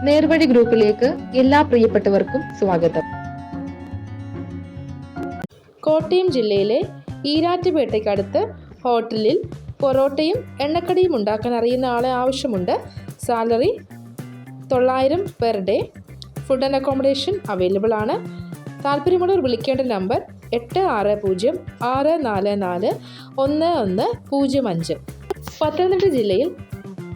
നേർവഴി ഗ്രൂപ്പിലേക്ക് എല്ലാ പ്രിയപ്പെട്ടവർക്കും സ്വാഗതം. കോട്ടയം ജില്ലയിലെ ഈരാറ്റുപേട്ടയ്ക്കടുത്ത് ഹോട്ടലിൽ പൊറോട്ടയും എണ്ണക്കടിയും ഉണ്ടാക്കാൻ അറിയുന്ന ആളെ ആവശ്യമുണ്ട്. Salary 900 per day. Food and accommodation available ആണ്. താല്പര്യമുള്ളവർ വിളിക്കേണ്ട നമ്പർ 8406441105. പത്തനംതിട്ട ജില്ലയിൽ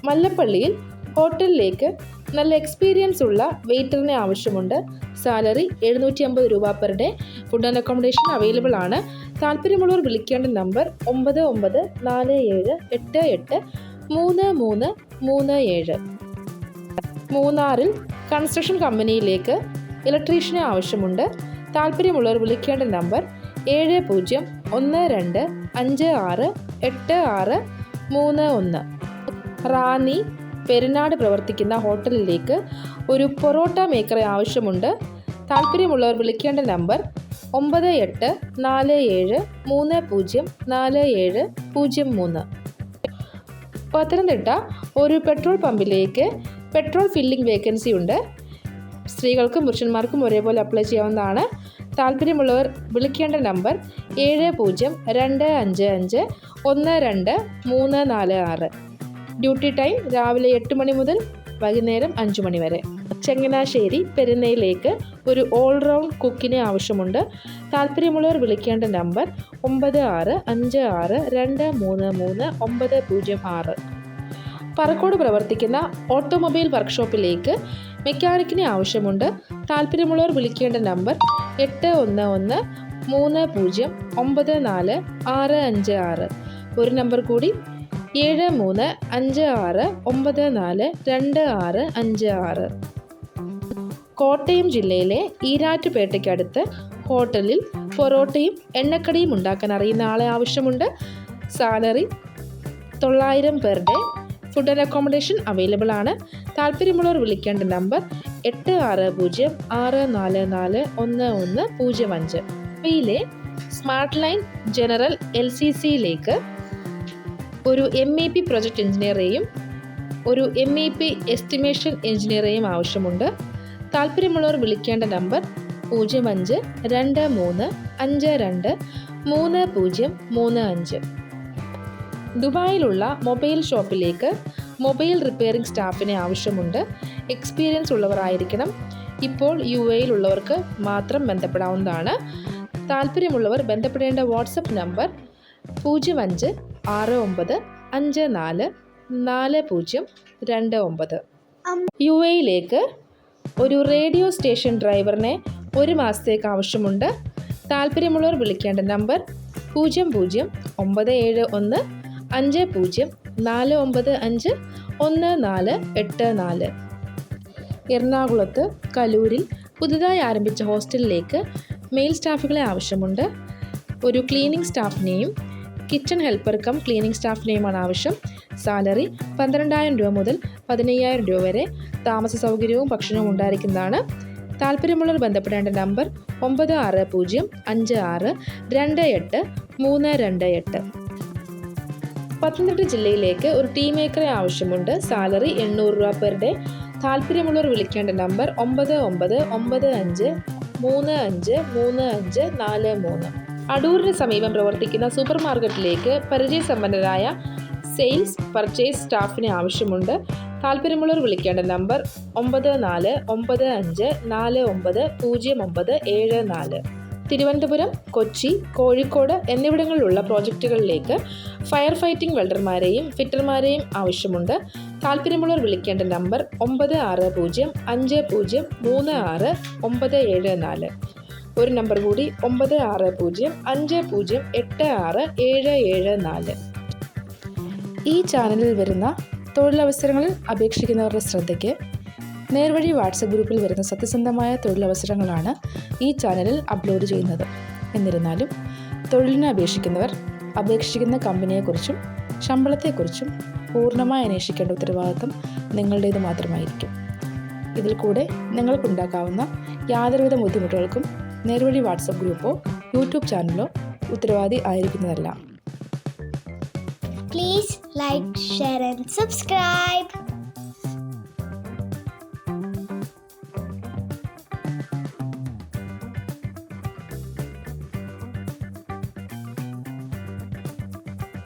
മല്ലപ്പള്ളിയിൽ ഹോട്ടലിലേക്ക് നല്ല എക്സ്പീരിയൻസ് ഉള്ള വെയിറ്ററിനെ ആവശ്യമുണ്ട്. സാലറി 750 രൂപ per day. Food and accommodation available ആണ്. താല്പര്യമുള്ളവർ വിളിക്കേണ്ട നമ്പർ 9947883337. മൂന്നാറിൽ കൺസ്ട്രക്ഷൻ കമ്പനിയിലേക്ക് ഇലക്ട്രീഷ്യനെ ആവശ്യമുണ്ട്. താല്പര്യമുള്ളവർ വിളിക്കേണ്ട നമ്പർ 7012568631. റാന്നി പെരുന്നാട് പ്രവർത്തിക്കുന്ന ഹോട്ടലിലേക്ക് ഒരു പൊറോട്ട മേക്കറെ ആവശ്യമുണ്ട്. താല്പര്യമുള്ളവർ വിളിക്കേണ്ട നമ്പർ 9847304703. പത്തനംതിട്ട ഒരു പെട്രോൾ പമ്പിലേക്ക് പെട്രോൾ ഫില്ലിംഗ് വേക്കൻസി ഉണ്ട്. സ്ത്രീകൾക്കും പുരുഷന്മാർക്കും ഒരേപോലെ അപ്ലൈ ചെയ്യാവുന്നതാണ്. താല്പര്യമുള്ളവർ വിളിക്കേണ്ട നമ്പർ 7025512346. ഡ്യൂട്ടി ടൈം രാവിലെ 8 മണി മുതൽ വൈകുന്നേരം 5 മണി വരെ. ചങ്ങനാശ്ശേരി പെരുന്നയിലേക്ക് ഒരു ഓൾറൗണ്ട് കുക്കിനെ ആവശ്യമുണ്ട്. താല്പര്യമുള്ളവർ വിളിക്കേണ്ട നമ്പർ 9656233906. പറക്കോട് പ്രവർത്തിക്കുന്ന ഓട്ടോമൊബൈൽ വർക്ക്ഷോപ്പിലേക്ക് മെക്കാനിക്കിനെ ആവശ്യമുണ്ട്. താല്പര്യമുള്ളവർ വിളിക്കേണ്ട നമ്പർ 8130909456. ഒരു നമ്പർ കൂടി 7356942656. കോട്ടയം ജില്ലയിലെ ഈരാറ്റുപേട്ടയ്ക്കടുത്ത് ഹോട്ടലിൽ പൊറോട്ടയും എണ്ണക്കടിയും ഉണ്ടാക്കാൻ അറിയുന്ന ആളെ ആവശ്യമുണ്ട്. Salary 900 per day. Food and accommodation available ആണ്. താല്പര്യമുള്ളവർ വിളിക്കേണ്ട നമ്പർ 8606441105. ഇവയിലെ സ്മാർട്ട് ലൈൻ ജനറൽ LCCയിലേക്ക് ഒരു MEP പ്രൊജക്ട് എഞ്ചിനീയറെയും ഒരു MEP എസ്റ്റിമേഷൻ എഞ്ചിനീയറെയും ആവശ്യമുണ്ട്. താല്പര്യമുള്ളവർ വിളിക്കേണ്ട നമ്പർ 0523523035. ദുബായിലുള്ള മൊബൈൽ ഷോപ്പിലേക്ക് മൊബൈൽ റിപ്പയറിംഗ് സ്റ്റാഫിനെ ആവശ്യമുണ്ട്. എക്സ്പീരിയൻസ് ഉള്ളവരായിരിക്കണം. ഇപ്പോൾ UAEയിൽ ഉള്ളവർക്ക് മാത്രം ബന്ധപ്പെടാവുന്നതാണ്. താല്പര്യമുള്ളവർ ബന്ധപ്പെടേണ്ട വാട്സപ്പ് നമ്പർ 0569544029. UAEയിലേക്ക് ഒരു റേഡിയോ സ്റ്റേഷൻ ഡ്രൈവറിനെ 1 മാസത്തേക്ക് ആവശ്യമുണ്ട്. താല്പര്യമുള്ളവർ വിളിക്കേണ്ട നമ്പർ 0095050495184. എറണാകുളത്ത് കലൂരിൽ പുതുതായി ആരംഭിച്ച ഹോസ്റ്റലിലേക്ക് മെയിൽ സ്റ്റാഫുകളെ ആവശ്യമുണ്ട്. ഒരു ക്ലീനിങ് സ്റ്റാഫിനെയും കിച്ചൺ ഹെൽപ്പർ കം ക്ലീനിങ് സ്റ്റാഫിനെയുമാണ് ആവശ്യം. സാലറി 12,000 രൂപ മുതൽ 15,000 രൂപ വരെ. താമസ സൗകര്യവും ഭക്ഷണവും ഉണ്ടായിരിക്കുന്നതാണ്. താല്പര്യമുള്ളവർ ബന്ധപ്പെടേണ്ട നമ്പർ 9650528328. പത്തനംതിട്ട ജില്ലയിലേക്ക് ഒരു ടീ മേക്കറെ ആവശ്യമുണ്ട്. സാലറി 800 രൂപ പെർ ഡേ. താല്പര്യമുള്ളവർ വിളിക്കേണ്ട നമ്പർ 9995353543. അടൂരിന് സമീപം പ്രവർത്തിക്കുന്ന സൂപ്പർ മാർക്കറ്റിലേക്ക് പരിചയസമ്പന്നരായ സെയിൽസ് പർച്ചേസ് സ്റ്റാഫിനെ ആവശ്യമുണ്ട്. താല്പര്യമുള്ളവർ വിളിക്കേണ്ട നമ്പർ 9449490974. തിരുവനന്തപുരം, കൊച്ചി, കോഴിക്കോട് എന്നിവിടങ്ങളിലുള്ള പ്രോജക്റ്റുകളിലേക്ക് ഫയർ ഫൈറ്റിംഗ് വെൽഡർമാരെയും ഫിറ്റർമാരെയും ആവശ്യമുണ്ട്. താല്പര്യമുള്ളവർ വിളിക്കേണ്ട നമ്പർ 9650503694. ഒരു നമ്പർ കൂടി 9650508674. ഈ ചാനലിൽ വരുന്ന തൊഴിലവസരങ്ങളിൽ അപേക്ഷിക്കുന്നവരുടെ ശ്രദ്ധയ്ക്ക് നേർവഴി വാട്സപ്പ് ഗ്രൂപ്പിൽ വരുന്ന സത്യസന്ധമായ തൊഴിലവസരങ്ങളാണ് ഈ ചാനലിൽ അപ്ലോഡ് ചെയ്യുന്നത്. എന്നിരുന്നാലും തൊഴിലിനെ അപേക്ഷിക്കുന്നവർ അപേക്ഷിക്കുന്ന കമ്പനിയെക്കുറിച്ചും ശമ്പളത്തെക്കുറിച്ചും പൂർണ്ണമായി അന്വേഷിക്കേണ്ട ഉത്തരവാദിത്തം നിങ്ങളുടേത് മാത്രമായിരിക്കും. ഇതിൽ കൂടെ നിങ്ങൾക്കുണ്ടാക്കാവുന്ന യാതൊരുവിധ ബുദ്ധിമുട്ടുകൾക്കും നേർവഴി വാട്സപ്പ് ഗ്രൂപ്പോ യൂട്യൂബ് ചാനലോ ഉത്തരവാദി ആയിരിക്കുന്നതല്ല. Please like, share and subscribe.